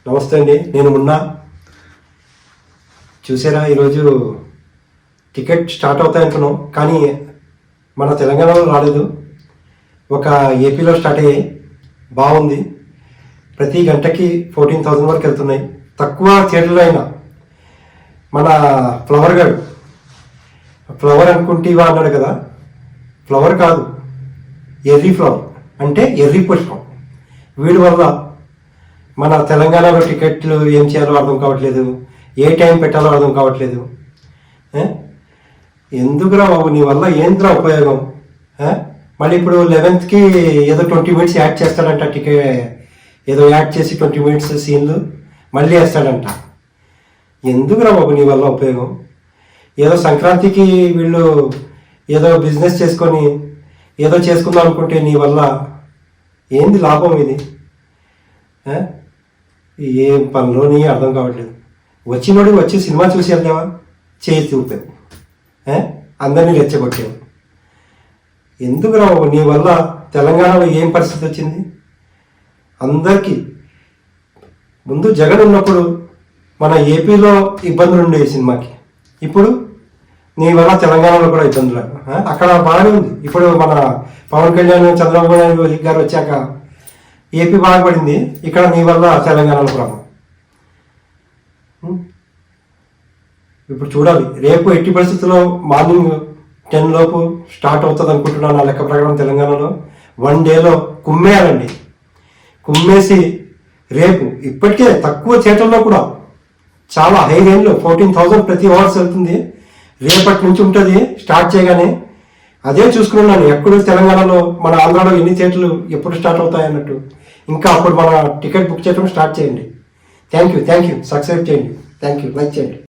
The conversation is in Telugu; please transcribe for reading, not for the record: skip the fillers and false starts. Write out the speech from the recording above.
నమస్తే అండి, నేను మున్నా. చూసారా, ఈరోజు టికెట్ స్టార్ట్ అవుతాయనుకున్నాం, కానీ మన తెలంగాణలో రాలేదు. ఒక ఏపీలో స్టార్ట్ అయ్యాయి. బాగుంది. ప్రతి గంటకి 14,000 వరకు వెళ్తున్నాయి. తక్కువ థియేటర్లో అయినా మన ఫ్లవర్ గారు, ఫ్లవర్ అనుకుంటేవా అన్నాడు కదా, ఫ్లవర్ కాదు, ఎర్రీ ఫ్లవర్ అంటే ఎర్రీ పుష్పం. వీడి వల్ల మన తెలంగాణలో టికెట్లు ఏం చేయాలో అర్థం కావట్లేదు, ఏ టైం పెట్టాలో అర్థం కావట్లేదు. ఎందుకురా బాబు, నీ వల్ల ఏంద్రా ఉపయోగం? మళ్ళీ ఇప్పుడు 11th ఏదో 20 minutes యాడ్ చేస్తాడంట. టికెట్ ఏదో యాడ్ చేసి 20 minutes సీన్లు మళ్ళీ వేస్తాడంట. ఎందుకురా బాబు నీ వల్ల ఉపయోగం? ఏదో సంక్రాంతికి వీళ్ళు ఏదో బిజినెస్ చేసుకొని ఏదో చేసుకుందాం అనుకుంటే నీ వల్ల ఏంది లాభం? ఇది ఏం పనిలోని అర్థం కావట్లేదు. వచ్చినోడు వచ్చి సినిమా చూసి వెళ్దామా, చేసి చూపావు, అందరినీ రెచ్చగొట్టావు. ఎందుకు రావు? నీ వల్ల తెలంగాణలో ఏం పరిస్థితి వచ్చింది? అందరికీ ముందు జగన్ ఉన్నప్పుడు మన ఏపీలో ఇబ్బందులు ఉండేవి సినిమాకి. ఇప్పుడు నీ వల్ల తెలంగాణలో కూడా ఇబ్బందులు. అక్కడ బాగానే ఉంది. ఇప్పుడు మన పవన్ కళ్యాణ్, చంద్రబాబు నాయుడు గారు వచ్చాక ఏపీ బాగుపడింది. ఇక్కడ నీ వల్ల తెలంగాణలో ప్రాబ్లం. ఇప్పుడు చూడాలి, రేపు ఎట్టి పరిస్థితుల్లో మార్నింగ్ 10 లోపు స్టార్ట్ అవుతుంది అనుకుంటున్నాను. నా లెక్క ప్రకారం తెలంగాణలో 1 డేలో కుమ్మేయాలండి. కుమ్మేసి రేపు ఇప్పటికే తక్కువ థియేటర్లో కూడా చాలా హై రేంజ్లో 14,000 ప్రతి అవర్స్ వెళ్తుంది. రేపటి నుంచి ఉంటుంది స్టార్ట్ చేయగానే. అదే చూసుకున్నాను ఎప్పుడు తెలంగాణలో, మన ఆంధ్రాలో ఎన్ని థియేటర్లు ఎప్పుడు స్టార్ట్ అవుతాయి అన్నట్టు. ఇంకా అప్పుడు మన టికెట్ బుక్ చేయడం స్టార్ట్ చేయండి. Thank you. సబ్స్క్రైబ్ చేయండి. Thank you. లైక్ చేయండి.